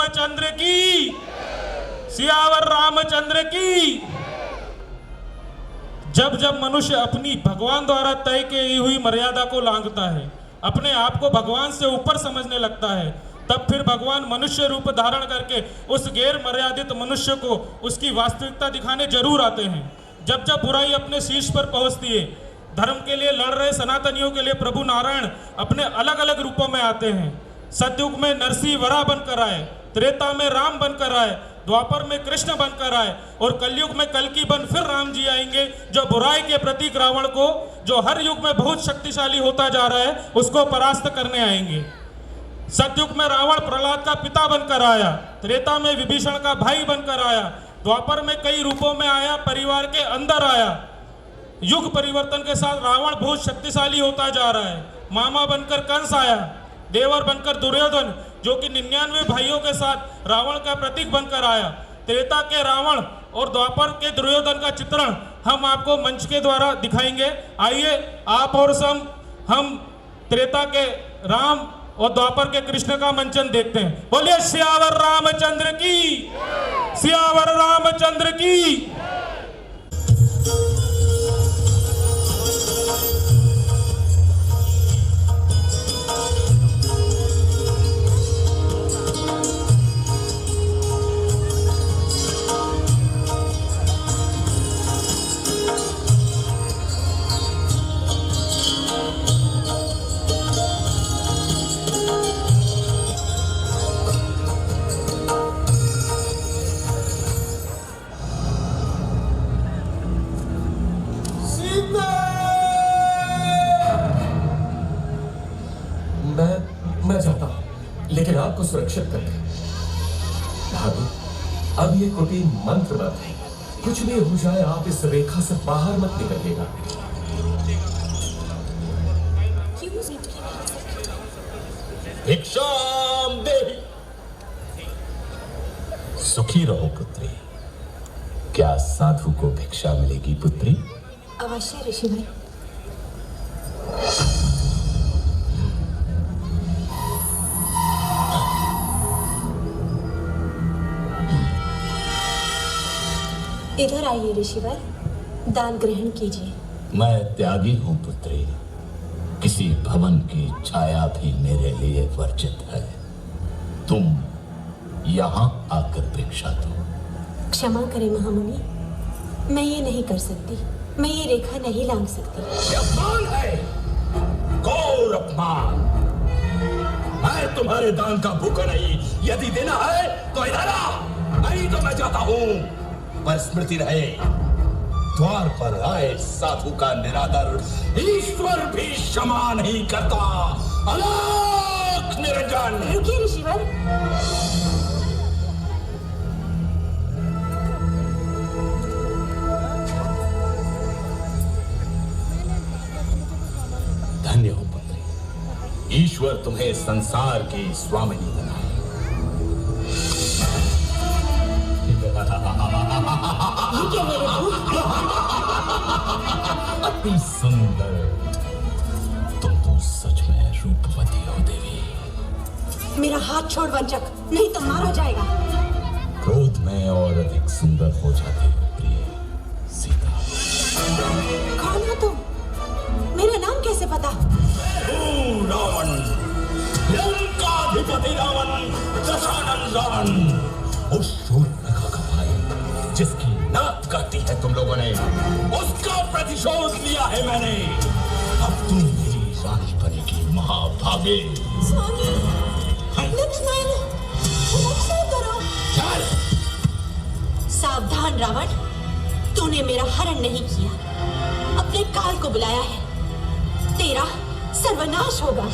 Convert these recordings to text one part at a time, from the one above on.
रामचंद्र की, सियावर रामचंद्र की। जब जब मनुष्य अपनी भगवान द्वारा तय की हुई मर्यादा को लांघता है, अपने आप को भगवान से ऊपर समझने लगता है, तब फिर भगवान मनुष्य रूप धारण करके उस गैर मर्यादित मनुष्य को उसकी वास्तविकता दिखाने जरूर आते हैं। जब जब बुराई अपने शीर्ष पर पहुंचती है, धर्म के लिए लड़ रहे सनातनियों के लिए प्रभु नारायण अपने अलग अलग रूपों में आते हैं। सतयुग में नरसिंह वराह बनकर आए, त्रेता में राम बनकर आए, द्वापर में कृष्ण बनकर आए और कलयुग में कल्कि बन फिर राम जी आएंगे, जो बुराई के प्रतीक रावण को, जो हर युग में बहुत शक्तिशाली होता जा रहा है, उसको परास्त करने आएंगे। सतयुग में रावण प्रहलाद का पिता बनकर आया, त्रेता में विभीषण का भाई बनकर आया, द्वापर में कई रूपों में आया, परिवार के अंदर आया। युग परिवर्तन के साथ रावण बहुत शक्तिशाली होता जा रहा है। मामा बनकर कंस आया, देवर बनकर दुर्योधन, जो कि 99 भाइयों के साथ रावण का प्रतीक बनकर आया। त्रेता के रावण और द्वापर के दुर्योधन का चित्रण हम आपको मंच के द्वारा दिखाएंगे। आइए आप और हम त्रेता के राम और द्वापर के कृष्ण का मंचन देखते हैं। बोलिए सियावर रामचंद्र की, सियावर रामचंद्र की। मैं चाहता हूं, लेकिन आपको सुरक्षित करके। भाभी, अब ये कुटीर मंत्रबद्ध है, कुछ भी हो जाए आप इस रेखा से बाहर मत निकलिएगा। भिक्षाम देहि। सुखी रहो पुत्री। क्या साधु को भिक्षा मिलेगी पुत्री? अवश्य ऋषि भाई। इधर आइए ऋषिवर, दान ग्रहण कीजिए। मैं त्यागी हूं पुत्री, किसी भवन की छाया भी मेरे लिए वर्जित है। तुम यहाँ आकर भिक्षा दो। क्षमा करें महामुनि, मैं ये नहीं कर सकती, मैं ये रेखा नहीं लांघ सकती। ये अपमान है, घोर अपमान। मैं तुम्हारे दान का भूखा नहीं, यदि देना है तो इधर आ, नहीं तो मैं जाता हूँ। पर स्मृति रहे, द्वार पर आए साधु का निरादर ईश्वर भी क्षमा नहीं करता। अलख निरंजन। रुकिए ऋषिवर। धन्य हो पुत्री, ईश्वर तुम्हें संसार की स्वामिनी बनाए। अति सुंदर, तुम तो सच में रूपवती हो देवी। मेरा हाथ छोड़ वंचक, नहीं तो मारा जाएगा। क्रोध में और अधिक सुंदर हो जाती हो प्रिय सीता। कौन हो तुम? मेरा नाम कैसे पता? रावण, लंकाधिपति रावण, दशानन रावण, उस शूर्पणखा का भाई जिसकी नाक काटी है तुम लोगों ने, उसका प्रतिशोध लिया है मैंने। अब तुम मेरी रानी बनेगी महाभागे। स्वामी, लक्ष्मण, रक्षा करो। चल। सावधान रावण, तूने मेरा हरण नहीं किया, अपने काल को बुलाया है। तेरा सर्वनाश होगा।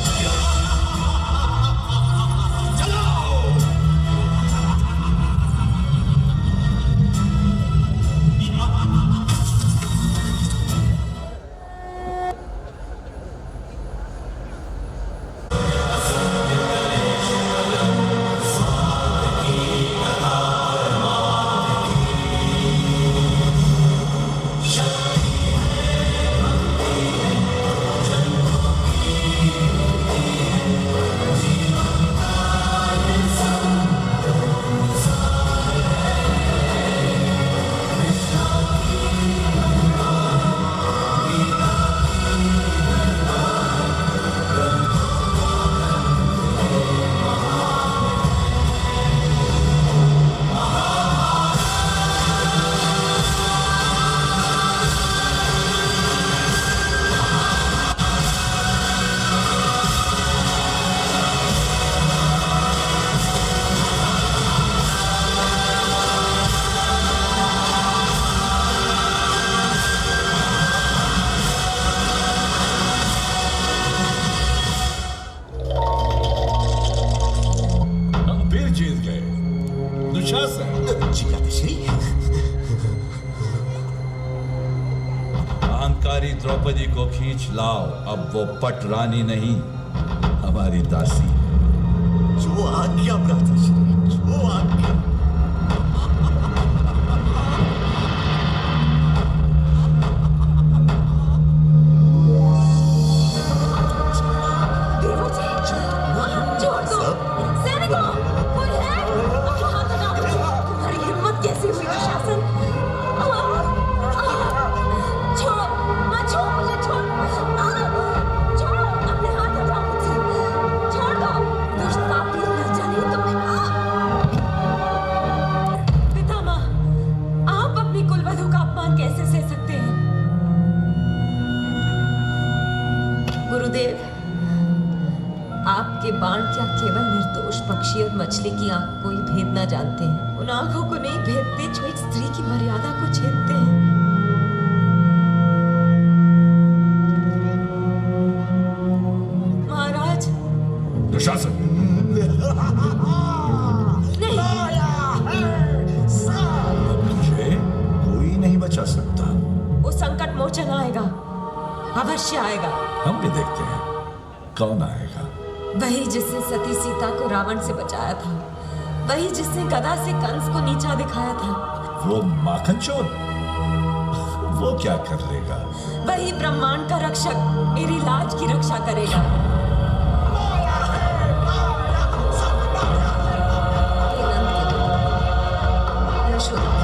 दुशासन। जी भ्राताश्री। अहंकारी द्रौपदी को खींच लाओ, अब वो पट रानी नहीं, हमारी दासी। जो आज्ञा भ्राताश्री, जो आज्ञा। छोड़ दो सैनिकों, कोई है? हाथ हटाओ। तुम्हारी हिम्मत कैसी हुई दुशासन? छोड़ो मत, छोड़ मुझे, छोड़। छोड़ो, अपने हाथ हटाओ मुझसे। छोड़ दो, दुष्ट पापी लज्जा नहीं तुम्हें। पितामह, आप अपनी कुलवधू का अपमान कैसे सह सकते हैं? गुरुदेव, आपके बाण क्या केवल निर्दोष पक्षी और मछली की आंख को ही भेद ना जानते हैं? उन आंखों को नहीं भेदते जो एक स्त्री की मर्यादा को छेदते हैं। महाराज। दुशासन, तुझे कोई नहीं बचा सकता। वो संकट मोचन आएगा, अवश्य आएगा। हम भी देखते हैं कौन आएगा। वही जिसने सती सीता को रावण से बचाया था, वही जिसने गदा से कंस को नीचा दिखाया था। वो माखन चोर, वो क्या कर लेगा? वही ब्रह्मांड का रक्षक मेरी लाज की रक्षा करेगा। हे नंद के पुत्र, यशोदा के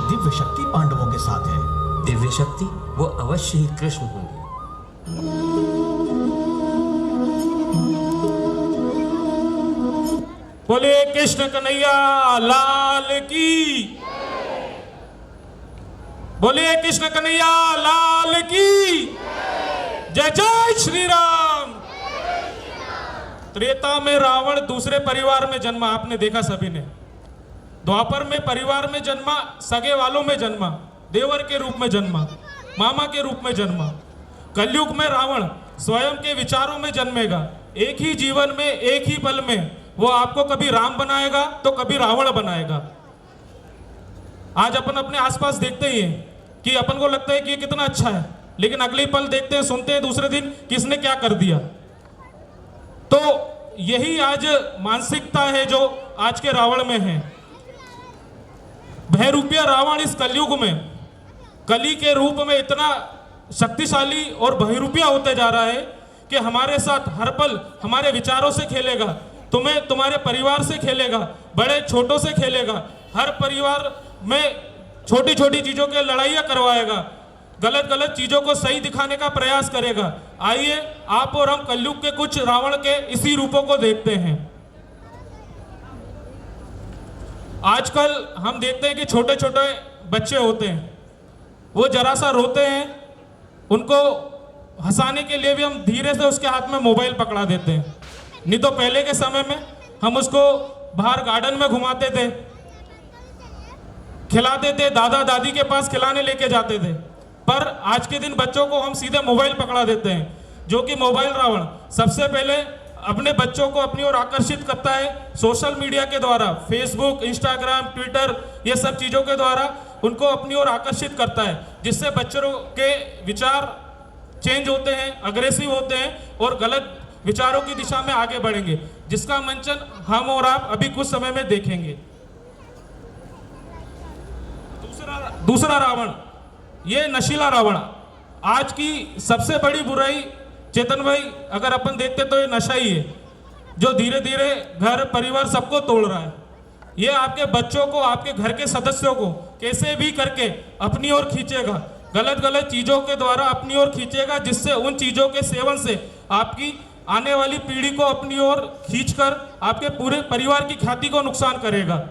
दिव्य शक्ति पांडवों के साथ है। दिव्य शक्ति? वो अवश्य ही कृष्ण होंगे। बोलिए कृष्ण कन्हैया लाल की। बोलिए कृष्ण कन्हैया लाल की। जय जय श्री राम। त्रेता में रावण दूसरे परिवार में जन्मा, आपने देखा सभी ने। द्वापर में परिवार में जन्मा, सगे वालों में जन्मा, देवर के रूप में जन्मा, मामा के रूप में जन्मा। कलयुग में रावण स्वयं के विचारों में जन्मेगा। एक ही जीवन में, एक ही पल में वो आपको कभी राम बनाएगा तो कभी रावण बनाएगा। आज अपन अपने आसपास देखते ही हैं कि अपन को लगता है कि ये कितना अच्छा है, लेकिन अगले पल देखते हैं, सुनते हैं दूसरे दिन किसने क्या कर दिया। तो यही आज मानसिकता है जो आज के रावण में है। भयरूपिया रावण इस कलयुग में, कली के रूप में इतना शक्तिशाली और भयरूपिया होते जा रहा है कि हमारे साथ हर पल हमारे विचारों से खेलेगा, तुम्हें तुम्हारे परिवार से खेलेगा, बड़े छोटों से खेलेगा, हर परिवार में छोटी छोटी चीजों के लड़ाइयाँ करवाएगा, गलत गलत चीजों को सही दिखाने का प्रयास करेगा। आइए आप और हम कलयुग के कुछ रावण के इसी रूपों को देखते हैं। आजकल हम देखते हैं कि छोटे छोटे बच्चे होते हैं, वो जरा सा रोते हैं, उनको हंसाने के लिए भी हम धीरे से उसके हाथ में मोबाइल पकड़ा देते हैं। नहीं तो पहले के समय में हम उसको बाहर गार्डन में घुमाते थे, खिलाते थे, दादा दादी के पास खिलाने लेके जाते थे। पर आज के दिन बच्चों को हम सीधे मोबाइल पकड़ा देते हैं, जो कि मोबाइल रावण सबसे पहले अपने बच्चों को अपनी ओर आकर्षित करता है सोशल मीडिया के द्वारा, फेसबुक, इंस्टाग्राम, ट्विटर, ये सब चीज़ों के द्वारा उनको अपनी ओर आकर्षित करता है, जिससे बच्चों के विचार चेंज होते हैं, अग्रेसिव होते हैं और गलत विचारों की दिशा में आगे बढ़ेंगे, जिसका मंचन हम और आप अभी कुछ समय में देखेंगे। दूसरा रावण, ये नशीला रावण। आज की सबसे बड़ी बुराई, चेतन भाई, अगर अपन देखते तो ये नशा ही है। जो धीरे धीरे घर परिवार सबको तोड़ रहा है। ये आपके बच्चों को, आपके घर के सदस्यों को कैसे भी करके अपनी ओर खींचेगा, गलत गलत चीज़ों के द्वारा अपनी ओर खींचेगा, जिससे उन चीज़ों के सेवन से आपकी आने वाली पीढ़ी को अपनी ओर खींचकर आपके पूरे परिवार की ख्याति को नुकसान करेगा।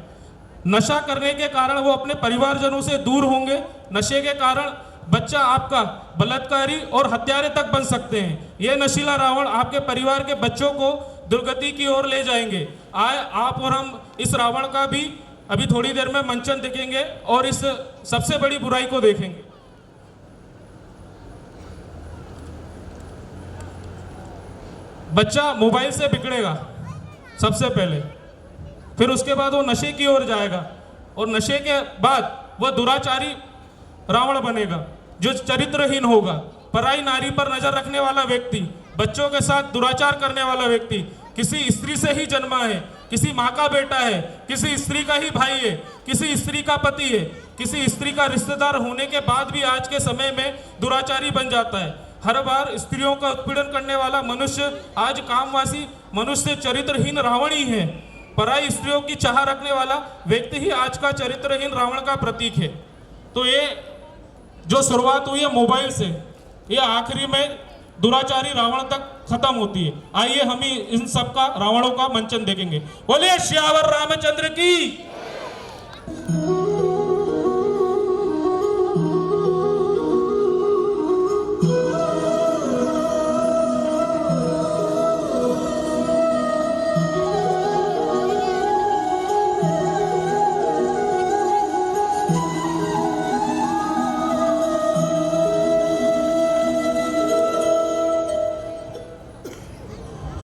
नशा करने के कारण वो अपने परिवारजनों से दूर होंगे। नशे के कारण बच्चा आपका बलात्कारी और हत्यारे तक बन सकते हैं। ये नशीला रावण आपके परिवार के बच्चों को दुर्गति की ओर ले जाएंगे। आए आप और हम इस रावण का भी अभी थोड़ी देर में मंचन देखेंगे और इस सबसे बड़ी बुराई को देखेंगे। बच्चा मोबाइल से बिगड़ेगा सबसे पहले, फिर उसके बाद वो नशे की ओर जाएगा और नशे के बाद वह दुराचारी रावण बनेगा जो चरित्रहीन होगा। पराई नारी पर नजर रखने वाला व्यक्ति, बच्चों के साथ दुराचार करने वाला व्यक्ति, किसी स्त्री से ही जन्मा है, किसी माँ का बेटा है, किसी स्त्री का ही भाई है, किसी स्त्री का पति है, किसी स्त्री का रिश्तेदार होने के बाद भी आज के समय में दुराचारी बन जाता है। हर बार स्त्रियों का उत्पीड़न करने वाला मनुष्य आज कामवासी मनुष्य चरित्रहीन रावण ही है। पराई स्त्रियों की चाह रखने वाला व्यक्ति ही आज का चरित्रहीन रावण का प्रतीक है। तो ये जो शुरुआत हुई है मोबाइल से, ये आखिरी में दुराचारी रावण तक खत्म होती है। आइए हम ही इन सब का रावणों का मंचन देखेंगे। बोलिए श्यावर रामचंद्र की।